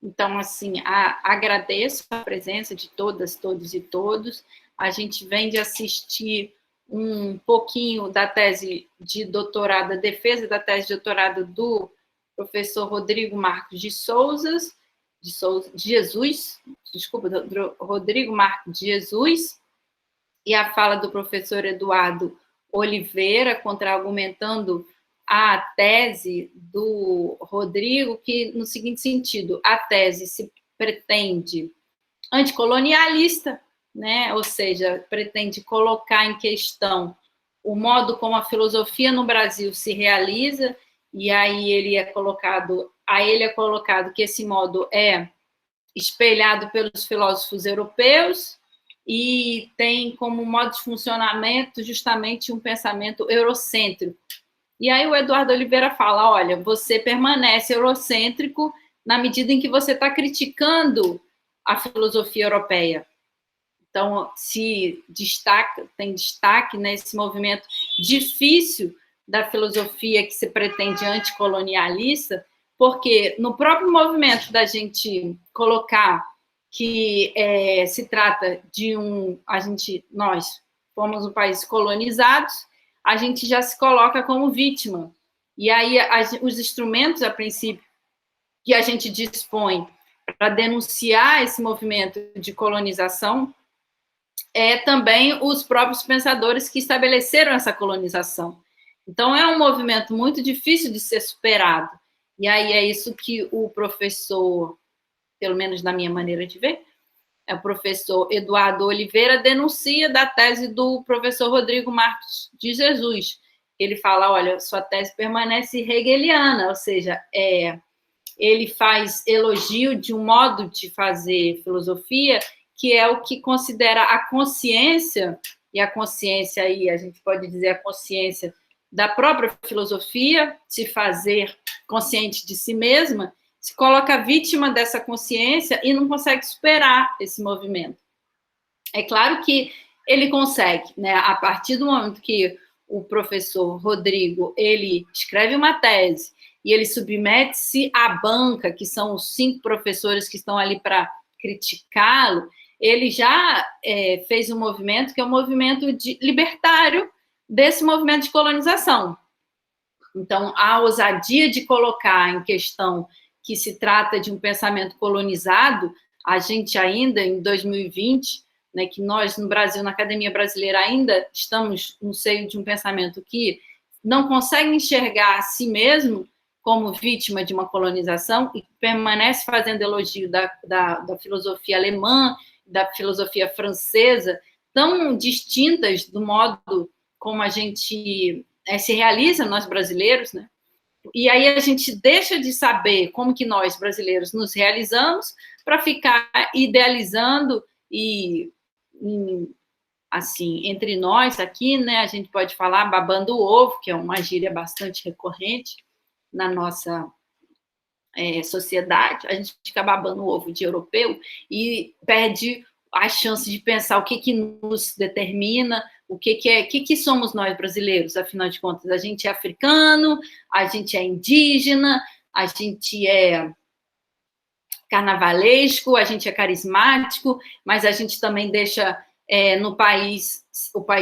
Então, assim, agradeço a presença de todas, todos e todos. A gente vem de assistir um pouquinho da tese de doutorado, a defesa da tese de doutorado do professor Rodrigo Marcos de Jesus, desculpa, Rodrigo Marcos de Jesus, e a fala do professor Eduardo Oliveira, contra-argumentando a tese do Rodrigo, que no seguinte sentido, a tese se pretende anticolonialista, né? Ou seja, pretende colocar em questão o modo como a filosofia no Brasil se realiza, e aí ele é colocado que esse modo é espelhado pelos filósofos europeus e tem como modo de funcionamento justamente um pensamento eurocêntrico. E aí o Eduardo Oliveira fala, olha, você permanece eurocêntrico na medida em que você está criticando a filosofia europeia. Então, tem destaque nesse movimento difícil da filosofia que se pretende anticolonialista, porque no próprio movimento da gente colocar que se trata de nós fomos um país colonizados, a gente já se coloca como vítima. E aí os instrumentos, a princípio, que a gente dispõe para denunciar esse movimento de colonização também os próprios pensadores que estabeleceram essa colonização. Então, é um movimento muito difícil de ser superado. E aí é isso que o professor, pelo menos na minha maneira de ver, o professor Eduardo Oliveira denuncia da tese do professor Rodrigo Marcos de Jesus. Ele fala, olha, sua tese permanece hegeliana, ou seja, ele faz elogio de um modo de fazer filosofia que é o que considera a consciência, e a consciência aí, a gente pode dizer a consciência da própria filosofia, se fazer consciente de si mesma, se coloca vítima dessa consciência e não consegue superar esse movimento. É claro que ele consegue, né? A partir do momento que o professor Rodrigo, ele escreve uma tese e ele submete-se à banca, que são os 5 professores que estão ali para criticá-lo, ele já fez um movimento que é um movimento libertário desse movimento de colonização. Então, a ousadia de colocar em questão que se trata de um pensamento colonizado, a gente ainda, em 2020, né, que nós, no Brasil, na academia brasileira, ainda estamos no seio de um pensamento que não consegue enxergar a si mesmo como vítima de uma colonização e permanece fazendo elogio da filosofia alemã, da filosofia francesa, tão distintas do modo como a gente se realiza, nós brasileiros, né? E aí a gente deixa de saber como que nós, brasileiros, nos realizamos para ficar idealizando e, assim, entre nós aqui, né, a gente pode falar babando o ovo, que é uma gíria bastante recorrente na nossa sociedade, a gente fica babando o ovo de europeu e perde a chance de pensar o que nos determina, o que somos nós brasileiros, afinal de contas. A gente é africano, a gente é indígena, a gente é carnavalesco, a gente é carismático, mas a gente também deixa o país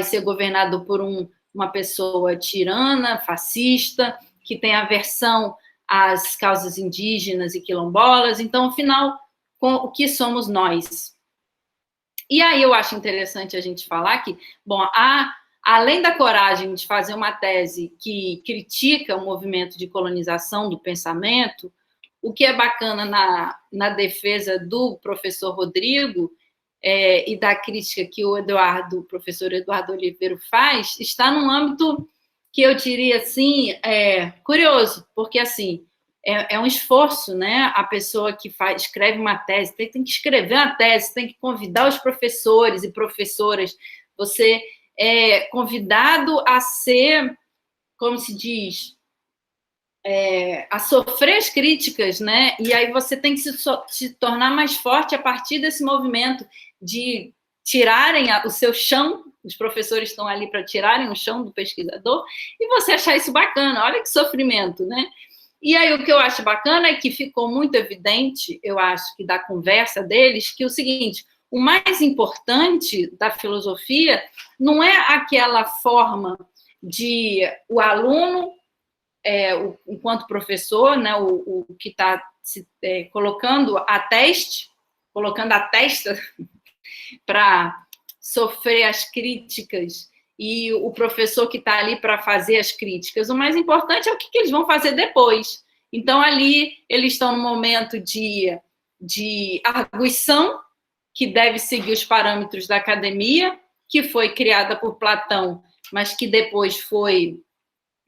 ser governado por uma pessoa tirana, fascista, que tem aversão às causas indígenas e quilombolas. Então, afinal, o que somos nós? E aí eu acho interessante a gente falar que, bom, além da coragem de fazer uma tese que critica o movimento de colonização do pensamento, o que é bacana na defesa do professor Rodrigo e da crítica que o professor Eduardo Oliveira faz, está num âmbito que eu diria assim, curioso, porque assim, é um esforço, né? A pessoa que escreve uma tese, tem que escrever uma tese, tem que convidar os professores e professoras, você é convidado a ser, como se diz, a sofrer as críticas, né? E aí você tem que se tornar mais forte a partir desse movimento de tirarem o seu chão, os professores estão ali para tirarem o chão do pesquisador, e você achar isso bacana, olha que sofrimento, né? E aí o que eu acho bacana é que ficou muito evidente, eu acho que da conversa deles, que o seguinte, o mais importante da filosofia não é aquela forma de o aluno, enquanto professor, né, o que está colocando a testa para sofrer as críticas e o professor que está ali para fazer as críticas. O mais importante é o que eles vão fazer depois. Então, ali, eles estão no momento de arguição, que deve seguir os parâmetros da academia, que foi criada por Platão, mas que depois foi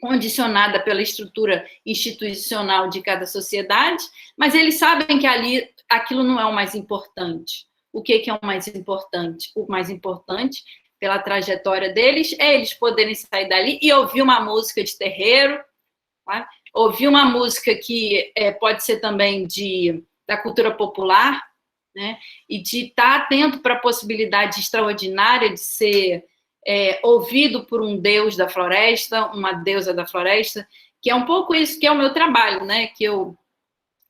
condicionada pela estrutura institucional de cada sociedade, mas eles sabem que ali aquilo não é o mais importante. O que é o mais importante? O mais importante, pela trajetória deles, é eles poderem sair dali e ouvir uma música de terreiro, tá? Ouvir uma música que pode ser também da cultura popular, né? E de estar atento para a possibilidade extraordinária de ser ouvido por um deus da floresta, uma deusa da floresta, que é um pouco isso que é o meu trabalho, né? Que eu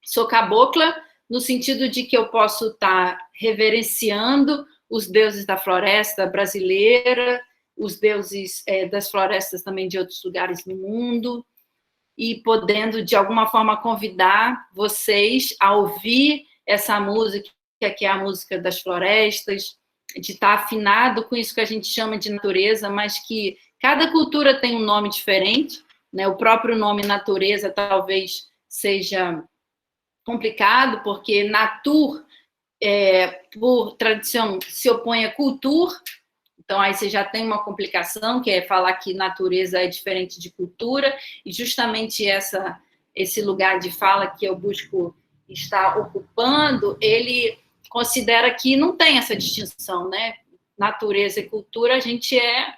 sou cabocla, no sentido de que eu posso estar reverenciando os deuses da floresta brasileira, os deuses das florestas também de outros lugares do mundo, e podendo, de alguma forma, convidar vocês a ouvir essa música, que é a música das florestas, de estar afinado com isso que a gente chama de natureza, mas que cada cultura tem um nome diferente, né? O próprio nome natureza talvez seja complicado, porque natur, por tradição, se opõe a cultura, então aí você já tem uma complicação, que é falar que natureza é diferente de cultura, e justamente esse lugar de fala que eu busco estar ocupando, ele considera que não tem essa distinção, né? Natureza e cultura, a gente é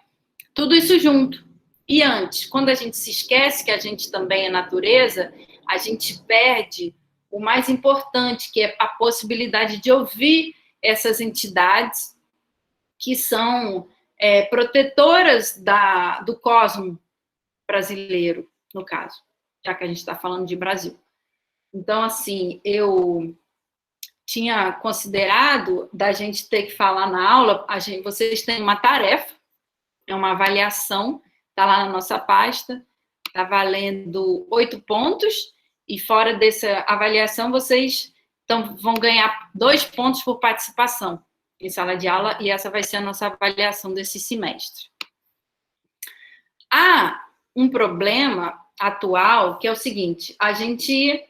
tudo isso junto. E antes, quando a gente se esquece que a gente também é natureza, a gente perde o mais importante, que é a possibilidade de ouvir essas entidades que são protetoras do cosmo brasileiro, no caso, já que a gente está falando de Brasil. Então, assim, eu tinha considerado da gente ter que falar na aula, vocês têm uma tarefa, é uma avaliação, está lá na nossa pasta, está valendo 8 pontos, e fora dessa avaliação, vocês vão ganhar 2 pontos por participação em sala de aula, e essa vai ser a nossa avaliação desse semestre. Há um problema atual, que é o seguinte, a gente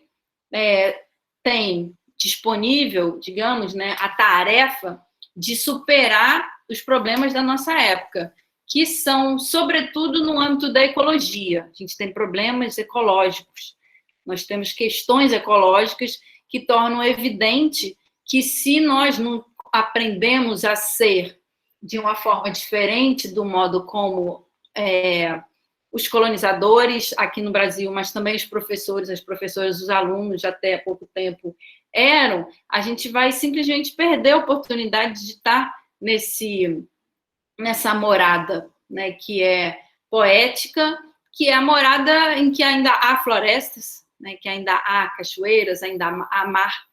tem disponível, digamos, né, a tarefa de superar os problemas da nossa época, que são, sobretudo, no âmbito da ecologia. A gente tem problemas ecológicos, nós temos questões ecológicas que tornam evidente que se nós não aprendemos a ser de uma forma diferente do modo como os colonizadores aqui no Brasil, mas também os professores, as professoras, os alunos, até há pouco tempo, eram, a gente vai simplesmente perder a oportunidade de estar nessa morada, né, que é poética, que é a morada em que ainda há florestas, né, que ainda há cachoeiras, ainda há mar,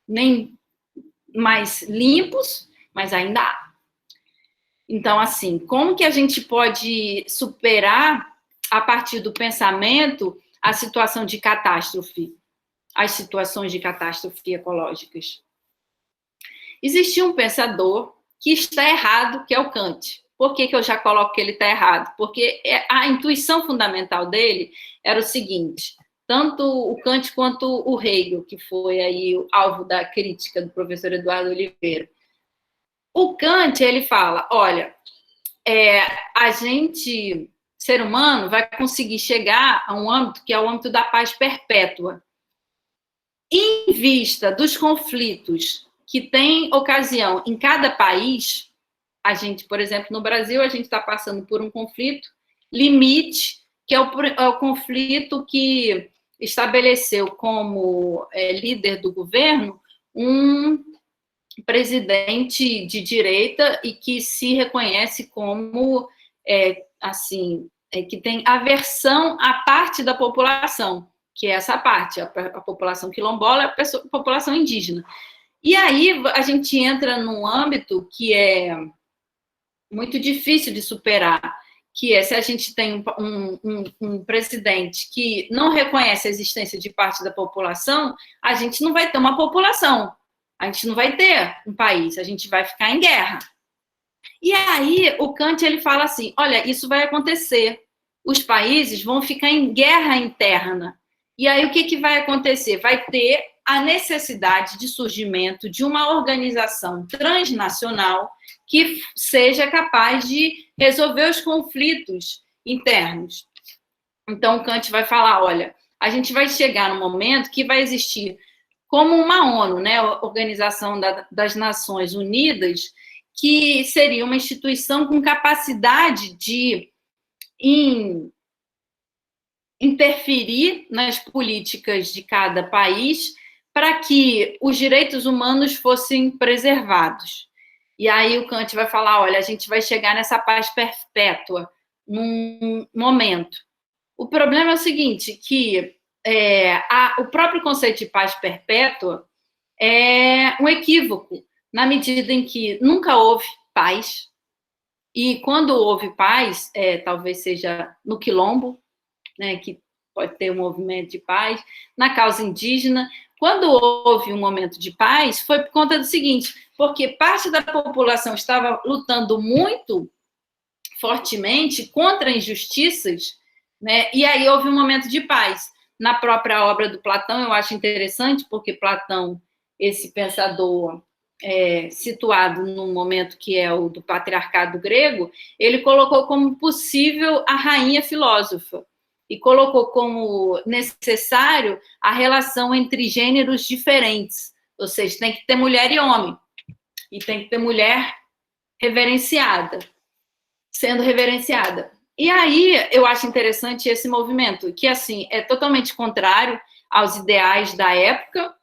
nem mais limpos, mas ainda há. Então, assim, como que a gente pode superar, a partir do pensamento, a situação de catástrofe, as situações de catástrofe ecológicas? Existia um pensador que está errado, que é o Kant. Por que eu já coloco que ele está errado? Porque a intuição fundamental dele era o seguinte, tanto o Kant quanto o Hegel, que foi aí o alvo da crítica do professor Eduardo Oliveira. O Kant, ele fala, olha, a gente, ser humano, vai conseguir chegar a um âmbito que é o âmbito da paz perpétua. Em vista dos conflitos que tem ocasião em cada país, a gente, por exemplo, no Brasil, a gente está passando por um conflito limite, que é o conflito que estabeleceu como líder do governo um presidente de direita e que se reconhece como, que tem aversão à parte da população, que é essa parte, a população quilombola, a população indígena. E aí a gente entra num âmbito que é muito difícil de superar, que é se a gente tem um presidente que não reconhece a existência de parte da população, a gente não vai ter uma população, a gente não vai ter um país, a gente vai ficar em guerra. E aí o Kant ele fala assim, olha, isso vai acontecer, os países vão ficar em guerra interna. E aí o que vai acontecer? Vai ter a necessidade de surgimento de uma organização transnacional que seja capaz de resolver os conflitos internos. Então, Kant vai falar, olha, a gente vai chegar no momento que vai existir como uma ONU, né, a Organização das Nações Unidas, que seria uma instituição com capacidade de interferir nas políticas de cada país para que os direitos humanos fossem preservados. E aí o Kant vai falar, olha, a gente vai chegar nessa paz perpétua num momento. O problema é o seguinte, que o próprio conceito de paz perpétua é um equívoco, na medida em que nunca houve paz, e quando houve paz, talvez seja no quilombo, né, que pode ter um movimento de paz, na causa indígena. Quando houve um momento de paz, foi por conta do seguinte, porque parte da população estava lutando muito fortemente contra injustiças, né, e aí houve um momento de paz. Na própria obra do Platão, eu acho interessante, porque Platão, esse pensador situado num momento que é o do patriarcado grego, ele colocou como possível a rainha filósofa, e colocou como necessário a relação entre gêneros diferentes, ou seja, tem que ter mulher e homem, e tem que ter mulher reverenciada, sendo reverenciada. E aí eu acho interessante esse movimento, que assim é totalmente contrário aos ideais da época,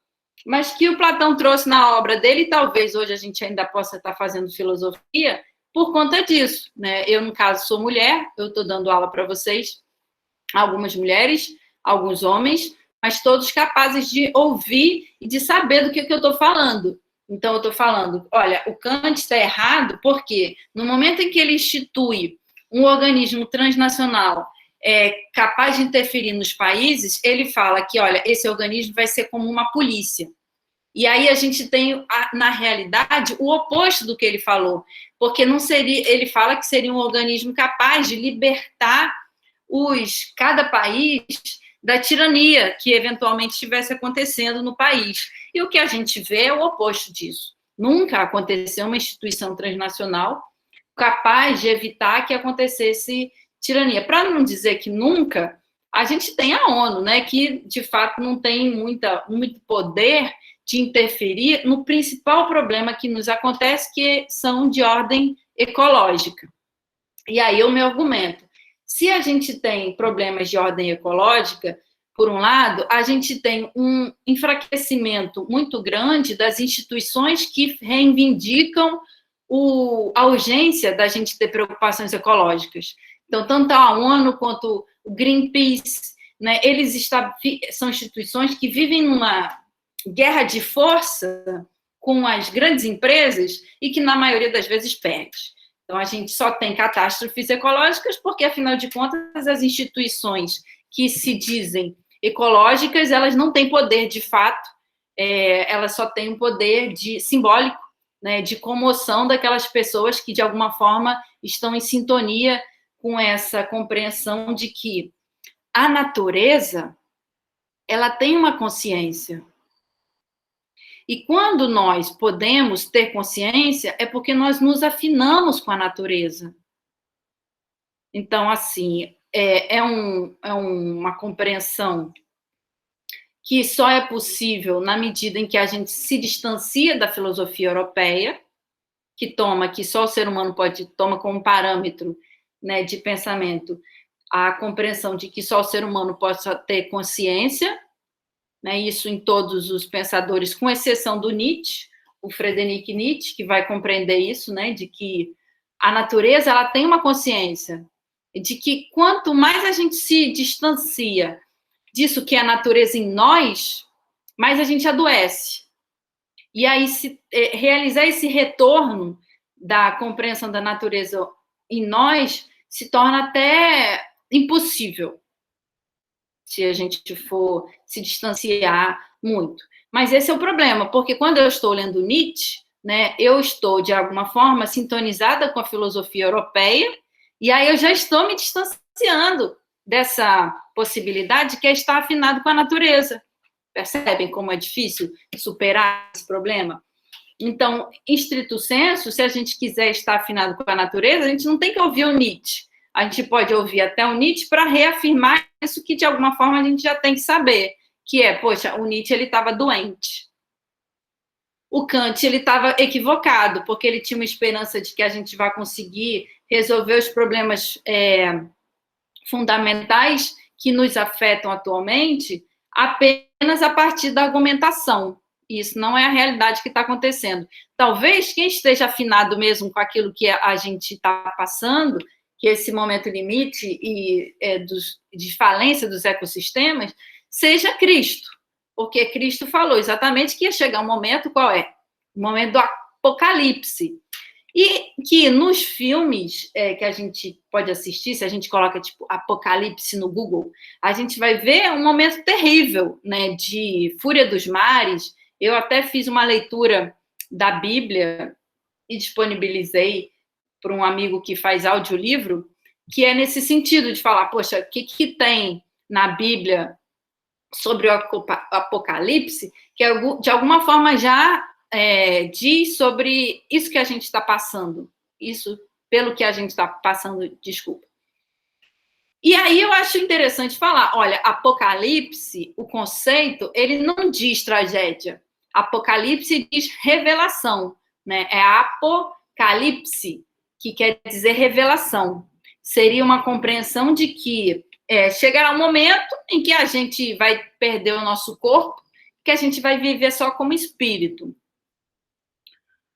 mas que o Platão trouxe na obra dele, e talvez hoje a gente ainda possa estar fazendo filosofia por conta disso, né? Eu, no caso, sou mulher, eu estou dando aula para vocês, algumas mulheres, alguns homens, mas todos capazes de ouvir e de saber do que eu estou falando. Então, eu estou falando, olha, o Kant está errado porque no momento em que ele institui um organismo transnacional capaz de interferir nos países, ele fala que, olha, esse organismo vai ser como uma polícia. E aí a gente tem, na realidade, o oposto do que ele falou, porque não seria, ele fala que seria um organismo capaz de libertar cada país da tirania que eventualmente estivesse acontecendo no país. E o que a gente vê é o oposto disso. Nunca aconteceu uma instituição transnacional capaz de evitar que acontecesse tirania. Para não dizer que nunca, a gente tem a ONU, né, que de fato não tem muito poder de interferir no principal problema que nos acontece, que são de ordem ecológica. E aí o meu argumento, se a gente tem problemas de ordem ecológica, por um lado, a gente tem um enfraquecimento muito grande das instituições que reivindicam a urgência da gente ter preocupações ecológicas. Então, tanto a ONU quanto o Greenpeace, né, eles são instituições que vivem numa guerra de força com as grandes empresas e que, na maioria das vezes, perde. Então, a gente só tem catástrofes ecológicas porque, afinal de contas, as instituições que se dizem ecológicas, elas não têm poder de fato, elas só têm um poder simbólico, né, de comoção daquelas pessoas que, de alguma forma, estão em sintonia com essa compreensão de que a natureza, ela tem uma consciência. E quando nós podemos ter consciência, é porque nós nos afinamos com a natureza. Então, assim, uma compreensão que só é possível na medida em que a gente se distancia da filosofia europeia, que só o ser humano toma como parâmetro, né, de pensamento a compreensão de que só o ser humano possa ter consciência, né, isso em todos os pensadores, com exceção do Nietzsche, o Friedrich Nietzsche, que vai compreender isso, né, de que a natureza ela tem uma consciência, de que quanto mais a gente se distancia disso que é a natureza em nós, mais a gente adoece. E aí, realizar esse retorno da compreensão da natureza em nós se torna até impossível, se a gente for se distanciar muito. Mas esse é o problema, porque quando eu estou lendo Nietzsche, né, eu estou, de alguma forma, sintonizada com a filosofia europeia, e aí eu já estou me distanciando dessa possibilidade que é estar afinado com a natureza. Percebem como é difícil superar esse problema? Então, em estrito senso, se a gente quiser estar afinado com a natureza, a gente não tem que ouvir o Nietzsche. A gente pode ouvir até o Nietzsche para reafirmar isso que, de alguma forma, a gente já tem que saber, que é, poxa, o Nietzsche ele estava doente. O Kant ele estava equivocado, porque ele tinha uma esperança de que a gente vai conseguir resolver os problemas fundamentais que nos afetam atualmente apenas a partir da argumentação. Isso não é a realidade que está acontecendo. Talvez quem esteja afinado mesmo com aquilo que a gente está passando, que esse momento limite de falência dos ecossistemas, seja Cristo. Porque Cristo falou exatamente que ia chegar um momento, qual é? O momento do apocalipse. E que nos filmes que a gente pode assistir, se a gente coloca tipo Apocalipse no Google, a gente vai ver um momento terrível, né, de fúria dos mares. Eu até fiz uma leitura da Bíblia e disponibilizei para um amigo que faz audiolivro, que é nesse sentido de falar, poxa, o que tem na Bíblia sobre o Apocalipse que de alguma forma já diz sobre isso que a gente está passando, isso pelo que a gente está passando, desculpa. E aí eu acho interessante falar, olha, Apocalipse, o conceito, ele não diz tragédia. Apocalipse diz revelação, né? É apocalipse, que quer dizer revelação. Seria uma compreensão de que chegará um momento em que a gente vai perder o nosso corpo, que a gente vai viver só como espírito.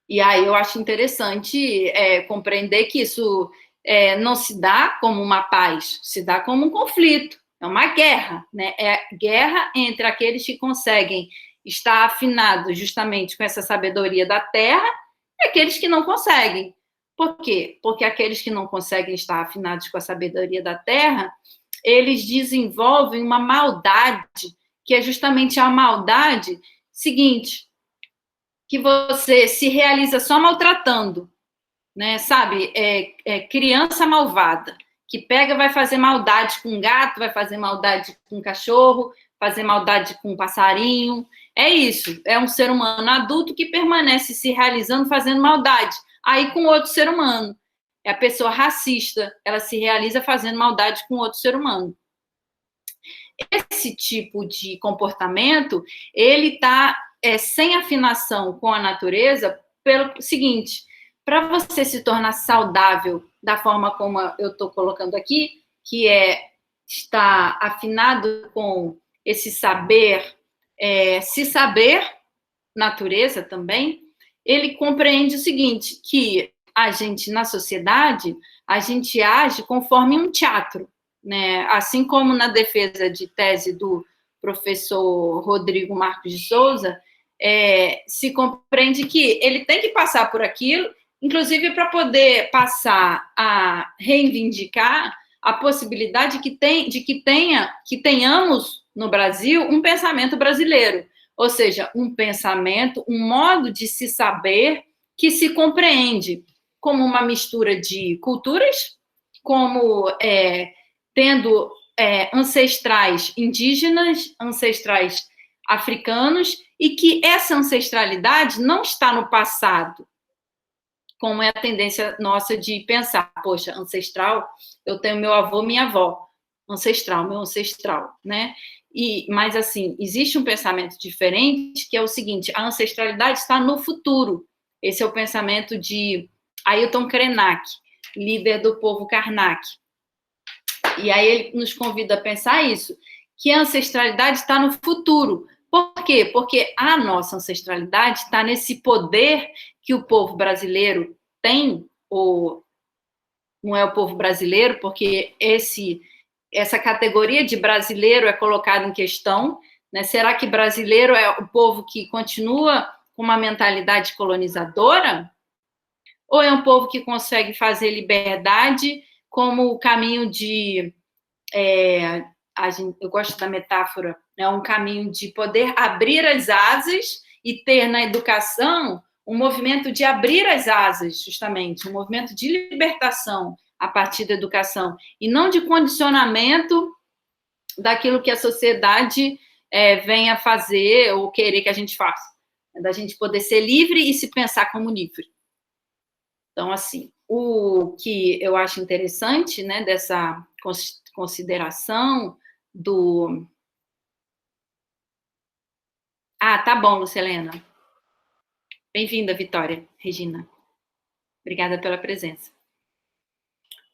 E aí eu acho interessante compreender que isso não se dá como uma paz, se dá como um conflito, é uma guerra, né? É guerra entre aqueles que conseguem estar afinados justamente com essa sabedoria da terra e aqueles que não conseguem. Por quê? Porque aqueles que não conseguem estar afinados com a sabedoria da terra, eles desenvolvem uma maldade, que é justamente a maldade seguinte, que você se realiza só maltratando, né? Sabe? Criança malvada, que pega, vai fazer maldade com um gato, vai fazer maldade com um cachorro, fazer maldade com um passarinho. É isso, é um ser humano adulto que permanece se realizando, fazendo maldade. Aí com outro ser humano. É a pessoa racista, ela se realiza fazendo maldade com outro ser humano. Esse tipo de comportamento, ele está sem afinação com a natureza pelo seguinte, para você se tornar saudável da forma como eu estou colocando aqui, que é estar afinado com esse saber, se saber, natureza também, ele compreende o seguinte, que a gente, na sociedade, a gente age conforme um teatro, né? Assim como na defesa de tese do professor Rodrigo Marcos de Souza, se compreende que ele tem que passar por aquilo, inclusive para poder passar a reivindicar a possibilidade de que tenhamos no Brasil um pensamento brasileiro, ou seja, um pensamento, um modo de se saber que se compreende como uma mistura de culturas, como tendo ancestrais indígenas, ancestrais africanos, e que essa ancestralidade não está no passado, como é a tendência nossa de pensar, poxa, ancestral, eu tenho meu avô, minha avó, ancestral, meu ancestral, né? Mas, assim, existe um pensamento diferente, que é o seguinte, a ancestralidade está no futuro. Esse é o pensamento de Ailton Krenak, líder do povo Karnak. E aí ele nos convida a pensar isso, que a ancestralidade está no futuro. Por quê? Porque a nossa ancestralidade está nesse poder que o povo brasileiro tem, ou não é o povo brasileiro, porque esse essa categoria de brasileiro é colocada em questão, né? Será que brasileiro é o povo que continua com uma mentalidade colonizadora? Ou é um povo que consegue fazer liberdade como o caminho de... eu gosto da metáfora, é um caminho de poder abrir as asas e ter na educação um movimento de abrir as asas, justamente, um movimento de libertação a partir da educação, e não de condicionamento daquilo que a sociedade venha fazer ou querer que a gente faça, da gente poder ser livre e se pensar como livre. Então, assim, o que eu acho interessante, né, dessa consideração do... Ah, tá bom, Lucelena. Bem-vinda, Vitória, Regina. Obrigada pela presença.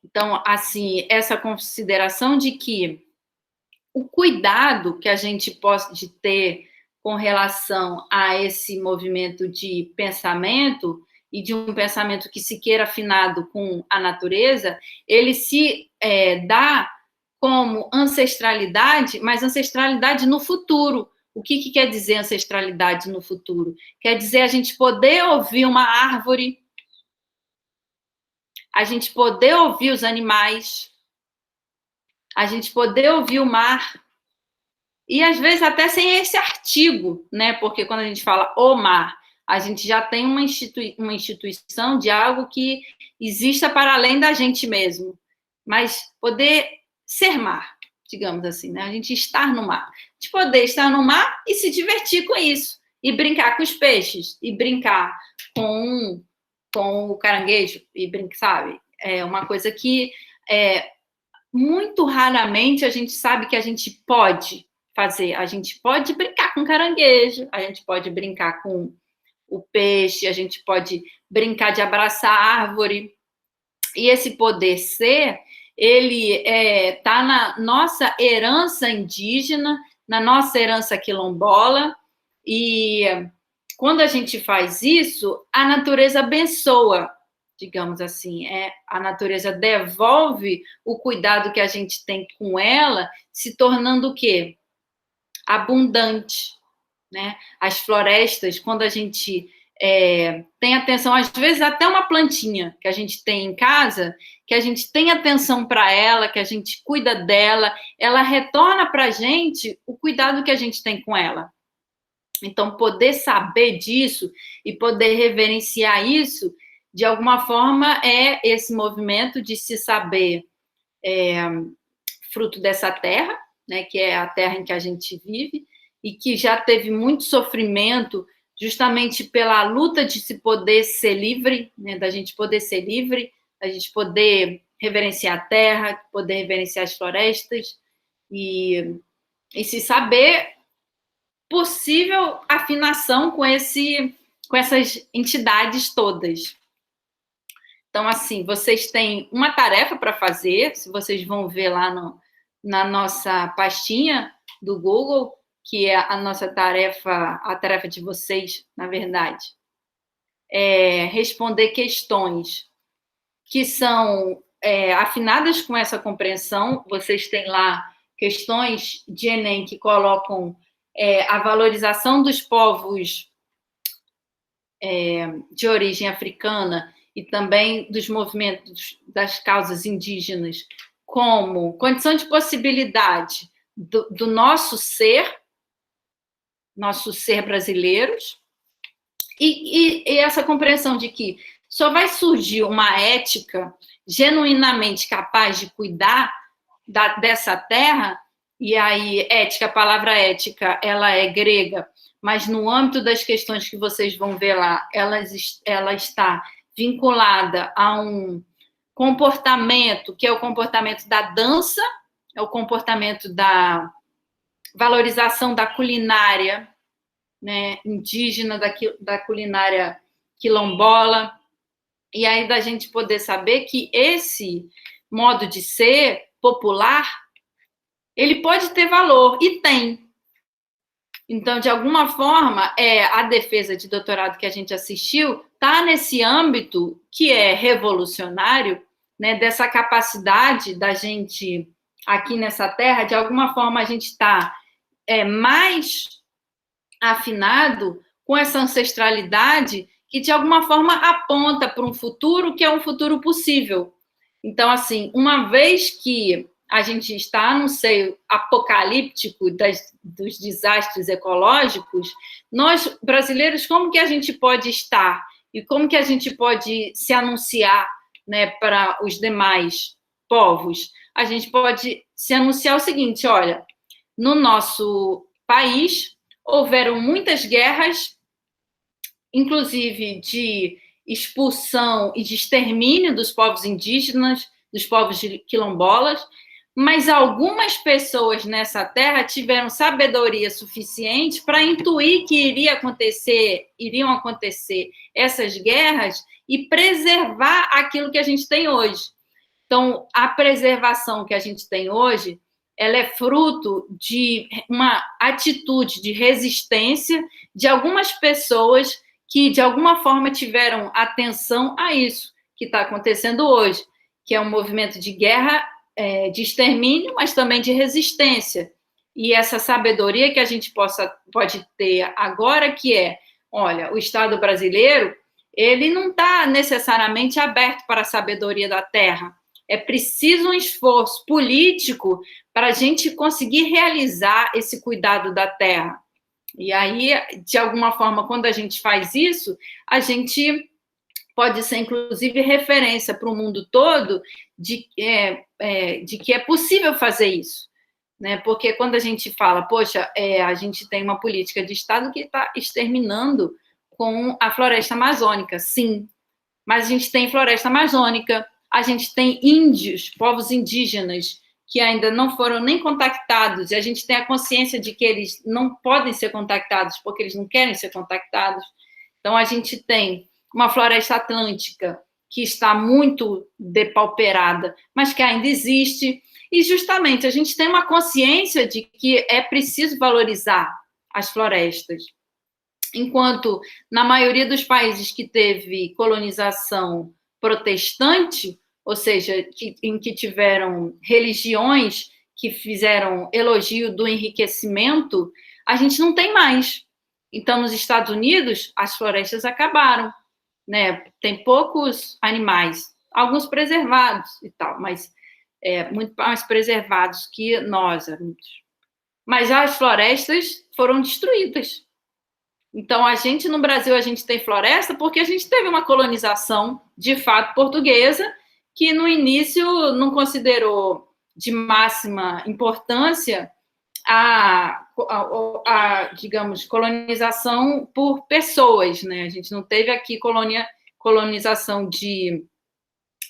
Então, assim, essa consideração de que o cuidado que a gente pode ter com relação a esse movimento de pensamento e de um pensamento que se queira afinado com a natureza, ele se dá como ancestralidade, mas ancestralidade no futuro. O que quer dizer ancestralidade no futuro? Quer dizer a gente poder ouvir uma árvore, a gente poder ouvir os animais, a gente poder ouvir o mar, e às vezes até sem esse artigo, né? Porque quando a gente fala o mar, a gente já tem uma instituição de algo que exista para além da gente mesmo, mas poder ser mar, digamos assim, né? A gente estar no mar, de poder estar no mar e se divertir com isso, e brincar com os peixes, e brincar com o caranguejo, e brincar, sabe? É uma coisa que muito raramente a gente sabe que a gente pode fazer. A gente pode brincar com caranguejo, a gente pode brincar com o peixe, a gente pode brincar de abraçar a árvore. E esse poder ser, ele está na nossa herança indígena, na nossa herança quilombola, e quando a gente faz isso, a natureza abençoa, digamos assim, a natureza devolve o cuidado que a gente tem com ela, se tornando o quê? Abundante, né? As florestas, quando a gente tem atenção, às vezes até uma plantinha que a gente tem em casa, que a gente tem atenção para ela, que a gente cuida dela, ela retorna para a gente o cuidado que a gente tem com ela. Então, poder saber disso e poder reverenciar isso, de alguma forma, é esse movimento de se saber fruto dessa terra, né, que é a terra em que a gente vive, e que já teve muito sofrimento justamente pela luta de se poder ser livre, né, da gente poder ser livre, da gente poder reverenciar a terra, poder reverenciar as florestas, e se saber possível afinação com essas entidades todas. Então, assim, vocês têm uma tarefa para fazer, se vocês vão ver lá na nossa pastinha do Google, que é a nossa tarefa, a tarefa de vocês, na verdade, responder questões que são afinadas com essa compreensão. Vocês têm lá questões de Enem que colocam a valorização dos povos de origem africana e também dos movimentos das causas indígenas como condição de possibilidade do nosso ser brasileiros, e essa compreensão de que só vai surgir uma ética genuinamente capaz de cuidar dessa terra. E aí, ética, a palavra ética, ela é grega, mas no âmbito das questões que vocês vão ver lá, ela está vinculada a um comportamento, que é o comportamento da dança, é o comportamento da valorização da culinária, né, indígena, da culinária quilombola, e aí da gente poder saber que esse modo de ser popular, ele pode ter valor, e tem. Então, de alguma forma, a defesa de doutorado que a gente assistiu está nesse âmbito que é revolucionário, né, dessa capacidade da gente aqui nessa terra, de alguma forma a gente está mais afinado com essa ancestralidade que, de alguma forma, aponta para um futuro que é um futuro possível. Então, assim, uma vez que a gente está no seio apocalíptico dos desastres ecológicos, nós, brasileiros, como que a gente pode estar e como que a gente pode se anunciar, né, para os demais povos? A gente pode se anunciar o seguinte: olha, no nosso país houveram muitas guerras, inclusive de expulsão e de extermínio dos povos indígenas, dos povos quilombolas, mas algumas pessoas nessa terra tiveram sabedoria suficiente para intuir que iriam acontecer essas guerras e preservar aquilo que a gente tem hoje. Então, a preservação que a gente tem hoje, ela é fruto de uma atitude de resistência de algumas pessoas que, de alguma forma, tiveram atenção a isso que está acontecendo hoje, que é um movimento de guerra, de extermínio, mas também de resistência. E essa sabedoria que a gente pode ter agora, que olha, o Estado brasileiro, ele não está necessariamente aberto para a sabedoria da terra. É preciso um esforço político para a gente conseguir realizar esse cuidado da terra. E aí, de alguma forma, quando a gente faz isso, a gente pode ser, inclusive, referência para o mundo todo de que é possível fazer isso. Né? Porque quando a gente fala, poxa, a gente tem uma política de Estado que está exterminando com a floresta amazônica, sim, mas a gente tem floresta amazônica, a gente tem índios, povos indígenas, que ainda não foram nem contactados, e a gente tem a consciência de que eles não podem ser contactados porque eles não querem ser contactados. Então, a gente tem uma floresta atlântica que está muito depauperada, mas que ainda existe, e justamente a gente tem uma consciência de que é preciso valorizar as florestas. Enquanto na maioria dos países que teve colonização protestante, ou seja, em que tiveram religiões que fizeram elogio do enriquecimento, a gente não tem mais. Então, nos Estados Unidos, as florestas acabaram, né? Tem poucos animais, alguns preservados e tal, mas muito mais preservados que nós, adultos. Mas as florestas foram destruídas. Então, no Brasil, a gente tem floresta porque a gente teve uma colonização, de fato, portuguesa, que no início não considerou de máxima importância digamos, colonização por pessoas, né? A gente não teve aqui colonização de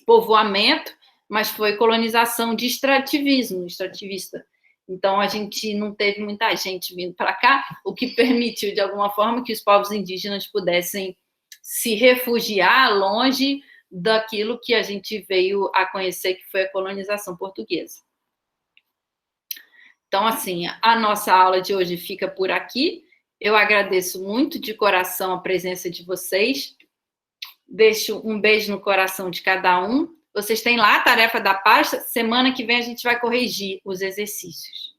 povoamento, mas foi colonização de extrativista. Então, a gente não teve muita gente vindo para cá, o que permitiu, de alguma forma, que os povos indígenas pudessem se refugiar longe daquilo que a gente veio a conhecer, que foi a colonização portuguesa. Então, assim, a nossa aula de hoje fica por aqui. Eu agradeço muito de coração a presença de vocês. Deixo um beijo no coração de cada um. Vocês têm lá a tarefa da pasta. Semana que vem a gente vai corrigir os exercícios.